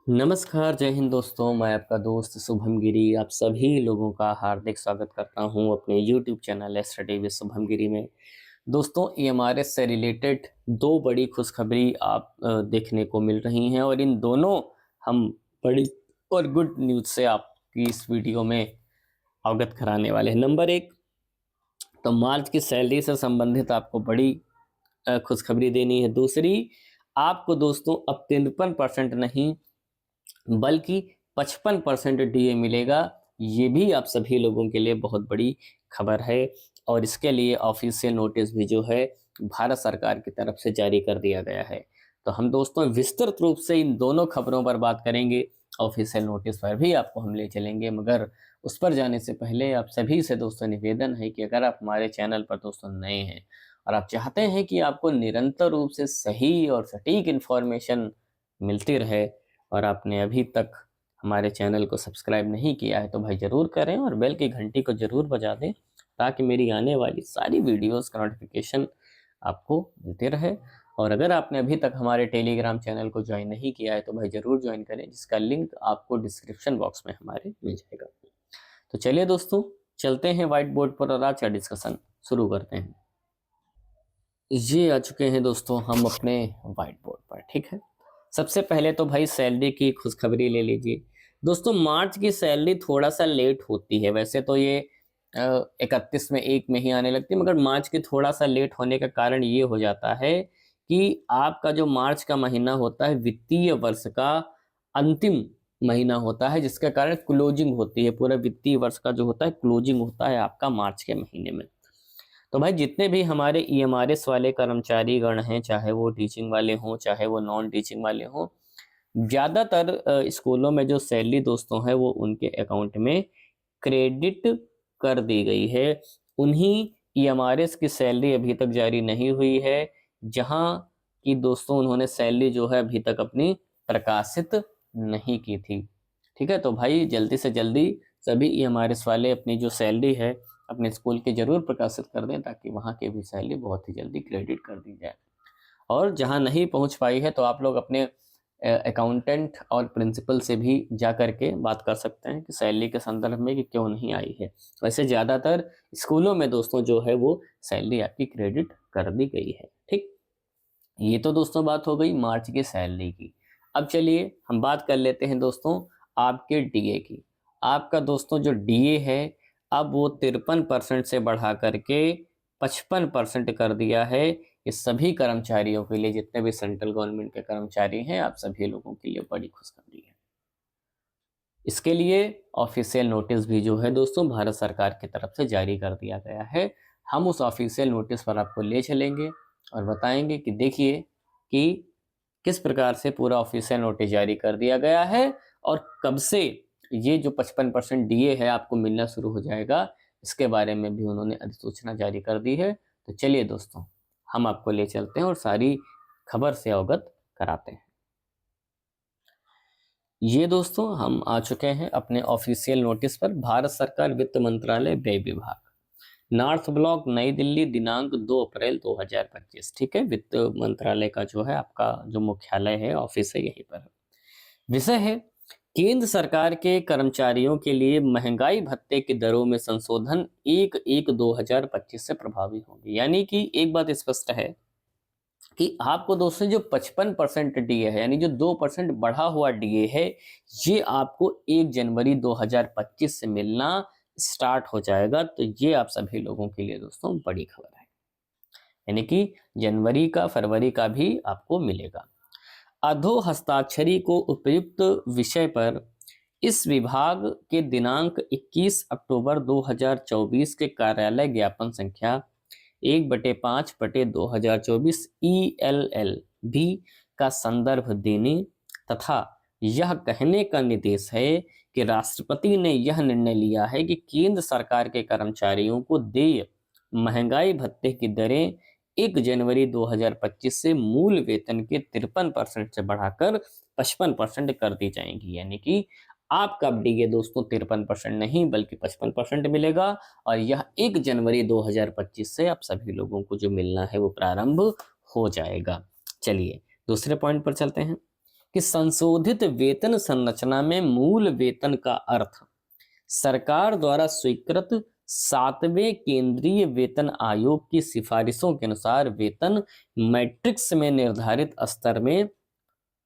नमस्कार, जय हिंद दोस्तों। मैं आपका दोस्त शुभम गिरी आप सभी लोगों का हार्दिक स्वागत करता हूं अपने YouTube channel study with Shubham Giri में। दोस्तों, ईएमआरएस से रिलेटेड दो बड़ी खुशखबरी आप देखने को मिल रही हैं और इन दोनों हम बड़ी और गुड न्यूज़ से आपकी इस वीडियो में अवगत कराने वाले हैं। नंबर एक, तो मार्च की सैलरी से संबंधित आपको बड़ी खुशखबरी देनी है। दूसरी, आपको दोस्तों अब 53% नहीं बल्कि 55% डीए मिलेगा। ये भी आप सभी लोगों के लिए बहुत बड़ी खबर है और इसके लिए ऑफिशियल नोटिस भी जो है भारत सरकार की तरफ से जारी कर दिया गया है। तो हम दोस्तों विस्तृत रूप से इन दोनों खबरों पर बात करेंगे। ऑफिशियल नोटिस पर भी आपको हम ले चलेंगे, मगर उस पर जाने से पहले आप सभी से दोस्तों निवेदन है कि अगर आप हमारे चैनल पर दोस्तों नए हैं और आप चाहते हैं कि आपको निरंतर रूप से सही और सटीक इन्फॉर्मेशन मिलती रहे और आपने अभी तक हमारे चैनल को सब्सक्राइब नहीं किया है तो भाई ज़रूर करें और बेल की घंटी को ज़रूर बजा दें ताकि मेरी आने वाली सारी वीडियोस का नोटिफिकेशन आपको मिलते रहे। और अगर आपने अभी तक हमारे टेलीग्राम चैनल को ज्वाइन नहीं किया है तो भाई ज़रूर ज्वाइन करें, जिसका लिंक आपको डिस्क्रिप्शन बॉक्स में हमारे मिल जाएगा। तो चलिए दोस्तों, चलते हैं व्हाइट बोर्ड पर और आज का डिस्कशन शुरू करते हैं। ये आ चुके हैं दोस्तों हम अपने व्हाइट बोर्ड पर, ठीक है। सबसे पहले तो भाई सैलरी की खुशखबरी ले लीजिए। दोस्तों, मार्च की सैलरी थोड़ा सा लेट होती है, वैसे तो ये 31 में एक में ही आने लगती है, मगर मार्च की थोड़ा सा लेट होने का कारण ये हो जाता है कि आपका जो मार्च का महीना होता है वित्तीय वर्ष का अंतिम महीना होता है, जिसके कारण क्लोजिंग होती है। पूरा वित्तीय वर्ष का जो होता है क्लोजिंग होता है आपका मार्च के महीने में। तो भाई जितने भी हमारे ईएमआरएस वाले कर्मचारी गण हैं, चाहे वो टीचिंग वाले हों चाहे वो नॉन टीचिंग वाले हों, ज़्यादातर स्कूलों में जो सैलरी दोस्तों है वो उनके अकाउंट में क्रेडिट कर दी गई है। उन्हीं ईएमआरएस की सैलरी अभी तक जारी नहीं हुई है जहां की दोस्तों उन्होंने सैलरी जो है अभी तक अपनी प्रकाशित नहीं की थी। ठीक है, तो भाई जल्दी से जल्दी सभी ईएमआरएस वाले अपनी जो सैलरी है अपने स्कूल के जरूर प्रकाशित कर दें ताकि वहाँ की भी सैलरी बहुत ही जल्दी क्रेडिट कर दी जाए। और जहाँ नहीं पहुँच पाई है तो आप लोग अपने अकाउंटेंट और प्रिंसिपल से भी जा करके बात कर सकते हैं कि सैलरी के संदर्भ में कि क्यों नहीं आई है। वैसे ज़्यादातर स्कूलों में दोस्तों जो है वो सैलरी आपकी क्रेडिट कर दी गई है। ठीक, ये तो दोस्तों बात हो गई मार्च की सैलरी की। अब चलिए हम बात कर लेते हैं दोस्तों आपके डीए की। आपका दोस्तों जो डीए है अब वो 53% से बढ़ा करके 55% कर दिया है। ये सभी कर्मचारियों के लिए, जितने भी सेंट्रल गवर्नमेंट के कर्मचारी हैं, आप सभी लोगों के लिए बड़ी खुशखबरी है। इसके लिए ऑफिशियल नोटिस भी जो है दोस्तों भारत सरकार की तरफ से जारी कर दिया गया है। हम उस ऑफिशियल नोटिस पर आपको ले चलेंगे और बताएंगे कि देखिए कि किस प्रकार से पूरा ऑफिशियल नोटिस जारी कर दिया गया है और कब से ये जो 55% डीए है आपको मिलना शुरू हो जाएगा, इसके बारे में भी उन्होंने अधिसूचना जारी कर दी है। तो चलिए दोस्तों, हम आपको ले चलते हैं और सारी खबर से अवगत कराते हैं। ये दोस्तों हम आ चुके हैं अपने ऑफिशियल नोटिस पर। भारत सरकार वित्त मंत्रालय व्यय विभाग, नॉर्थ ब्लॉक, नई दिल्ली, दिनांक 2 अप्रैल 2025। ठीक है, वित्त मंत्रालय का जो है आपका जो मुख्यालय है, ऑफिस है, यहीं पर। विषय है केंद्र सरकार के कर्मचारियों के लिए महंगाई भत्ते की दरों में संशोधन 1/1/2025 से प्रभावी होंगे। यानी कि एक बात स्पष्ट है कि आपको दोस्तों जो 55% डीए है, यानी जो 2% बढ़ा हुआ डीए है, ये आपको 1 जनवरी 2025 से मिलना स्टार्ट हो जाएगा। तो ये आप सभी लोगों के लिए दोस्तों बड़ी खबर है, यानी कि जनवरी का, फरवरी का भी आपको मिलेगा। अधो हस्ताक्षरी को उपयुक्त विषय पर इस विभाग के दिनांक 21 अक्टूबर 2024 के कार्यालय ज्ञापन संख्या 1/5/2024 ELL भी का संदर्भ देने तथा यह कहने का निर्देश है कि राष्ट्रपति ने यह निर्णय लिया है कि केंद्र सरकार के कर्मचारियों को देय महंगाई भत्ते की दरें 1 जनवरी 2025 से मूल वेतन के 53% से बढ़ाकर 55% कर दी जाएंगी। यानी कि आपका अब डीए दोस्तों 53% नहीं बल्कि 55% मिलेगा और यह 1 जनवरी 2025 से आप सभी लोगों को जो मिलना है वो प्रारंभ हो जाएगा। चलिए दूसरे पॉइंट पर चलते हैं। कि संशोधित वेतन संरचना में मूल वेतन का अर्थ सरकार द्वारा स्वीकृत 7वें केंद्रीय वेतन आयोग की सिफारिशों के अनुसार वेतन मैट्रिक्स में निर्धारित स्तर में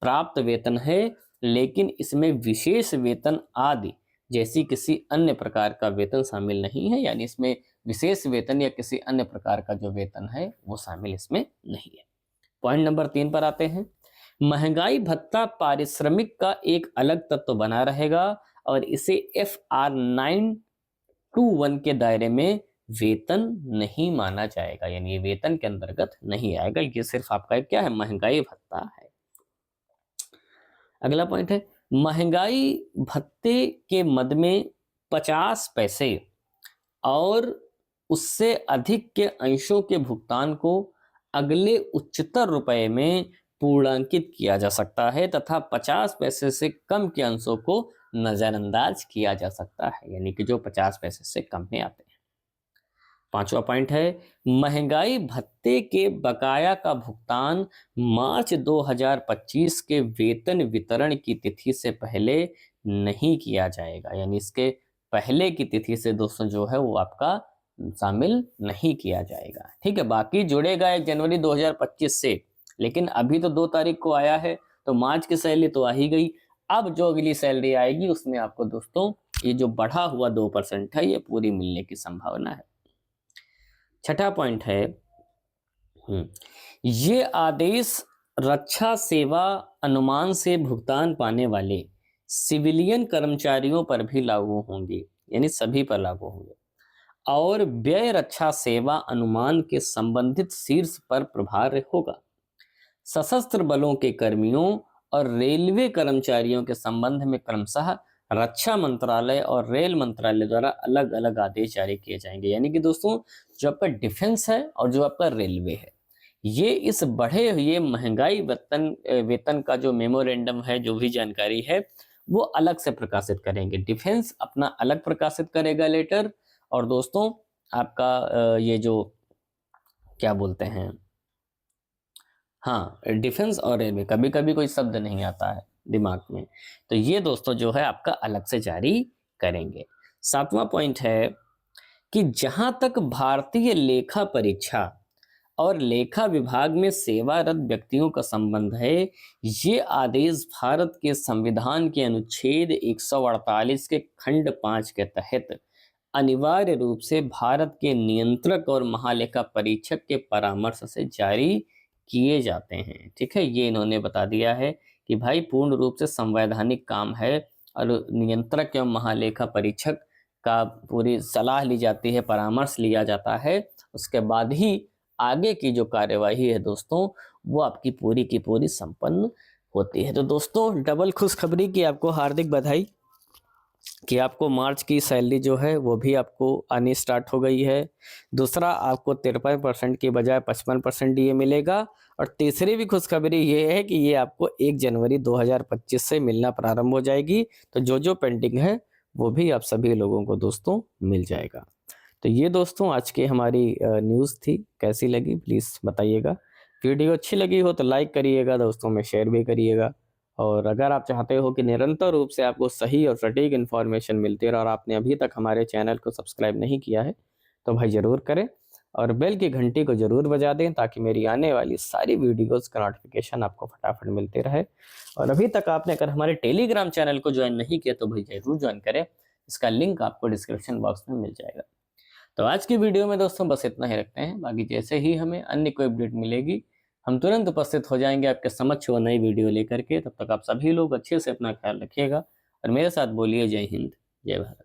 प्राप्त वेतन है, लेकिन इसमें विशेष वेतन आदि जैसी किसी अन्य प्रकार का वेतन शामिल नहीं है। यानी इसमें विशेष वेतन या किसी अन्य प्रकार का जो वेतन है वो शामिल इसमें नहीं है। पॉइंट नंबर 3 पर आते हैं। महंगाई भत्ता पारिश्रमिक का एक अलग तत्व बना रहेगा और इसे FR 921 के दायरे में वेतन नहीं माना जाएगा, यानी ये वेतन के अंतर्गत नहीं आएगा। ये सिर्फ आपका क्या है, महंगाई भत्ता है। अगला पॉइंट है, महंगाई भत्ते के मद में 50 पैसे और उससे अधिक के अंशों के भुगतान को अगले उच्चतर रुपए में पूर्णांकित किया जा सकता है तथा 50 पैसे से कम के अंशों को नजरअंदाज किया जा सकता है, यानी कि जो 50 पैसे से कम में आते हैं। 5वां पॉइंट है, महंगाई भत्ते के बकाया का भुगतान मार्च 2025 के वेतन वितरण की तिथि से पहले नहीं किया जाएगा, यानी इसके पहले की तिथि से दोस्तों जो है वो आपका शामिल नहीं किया जाएगा। ठीक है, बाकी जुड़ेगा 1 जनवरी 2025 से, लेकिन अभी तो 2 तारीख को आया है, तो मार्च की सैलरी तो आ ही गई। अब जो अगली सैलरी आएगी उसमें आपको दोस्तों ये जो बढ़ा हुआ 2% है ये पूरी मिलने की संभावना है। 6ठा पॉइंट है, ये आदेश रक्षा सेवा अनुमान से भुगतान पाने वाले सिविलियन कर्मचारियों पर भी लागू होंगे, यानी सभी पर लागू होंगे, और व्यय रक्षा सेवा अनुमान के संबंधित शीर्ष पर प्रभार होगा। सशस्त्र बलों के कर्मियों और रेलवे कर्मचारियों के संबंध में क्रमशः रक्षा मंत्रालय और रेल मंत्रालय द्वारा अलग अलग आदेश जारी किए जाएंगे। यानी कि दोस्तों जो आपका डिफेंस है और जो आपका रेलवे है, ये इस बढ़े हुए महंगाई वेतन का जो मेमोरेंडम है, जो भी जानकारी है वो अलग से प्रकाशित करेंगे। डिफेंस अपना अलग प्रकाशित करेगा लेटर, और दोस्तों आपका ये जो क्या बोलते हैं, हाँ, डिफेंस और रेलवे, कभी कभी कोई शब्द नहीं आता है दिमाग में, तो ये दोस्तों जो है आपका अलग से जारी करेंगे। 7वां पॉइंट है कि जहां तक भारतीय लेखा परीक्षा और लेखा विभाग में सेवारत व्यक्तियों का संबंध है, ये आदेश भारत के संविधान के अनुच्छेद 148 के खंड 5 के तहत अनिवार्य रूप से भारत के नियंत्रक और महालेखा परीक्षक के परामर्श से जारी किए जाते हैं। ठीक है, ये इन्होंने बता दिया है कि भाई पूर्ण रूप से संवैधानिक काम है और नियंत्रक एवं महालेखा परीक्षक का पूरी सलाह ली जाती है, परामर्श लिया जाता है, उसके बाद ही आगे की जो कार्यवाही है दोस्तों वो आपकी पूरी की पूरी संपन्न होती है। तो दोस्तों डबल खुशखबरी की आपको हार्दिक बधाई कि आपको मार्च की सैलरी जो है वो भी आपको आनी स्टार्ट हो गई है। दूसरा, आपको 53% की बजाय 55% ये मिलेगा। और तीसरी भी खुशखबरी ये है कि ये आपको 1 जनवरी 2025 से मिलना प्रारंभ हो जाएगी। तो जो जो पेंडिंग है वो भी आप सभी लोगों को दोस्तों मिल जाएगा। तो ये दोस्तों आज की हमारी न्यूज़ थी, कैसी लगी प्लीज़ बताइएगा। वीडियो अच्छी लगी हो तो लाइक करिएगा, दोस्तों में शेयर भी करिएगा। और अगर आप चाहते हो कि निरंतर रूप से आपको सही और सटीक इन्फॉर्मेशन मिलती है और आपने अभी तक हमारे चैनल को सब्सक्राइब नहीं किया है तो भाई ज़रूर करें और बेल की घंटी को ज़रूर बजा दें ताकि मेरी आने वाली सारी वीडियोस का नोटिफिकेशन आपको फटाफट मिलते रहे। और अभी तक आपने अगर हमारे टेलीग्राम चैनल को ज्वाइन नहीं किया तो भाई ज़रूर ज्वाइन करें, इसका लिंक आपको डिस्क्रिप्शन बॉक्स में मिल जाएगा। तो आज की वीडियो में दोस्तों बस इतना ही रखते हैं, बाकी जैसे ही हमें अन्य कोई अपडेट मिलेगी हम तुरंत उपस्थित हो जाएंगे आपके समक्ष वो नई वीडियो लेकर के। तब तक आप सभी लोग अच्छे से अपना ख्याल रखिएगा और मेरे साथ बोलिए जय हिंद, जय भारत।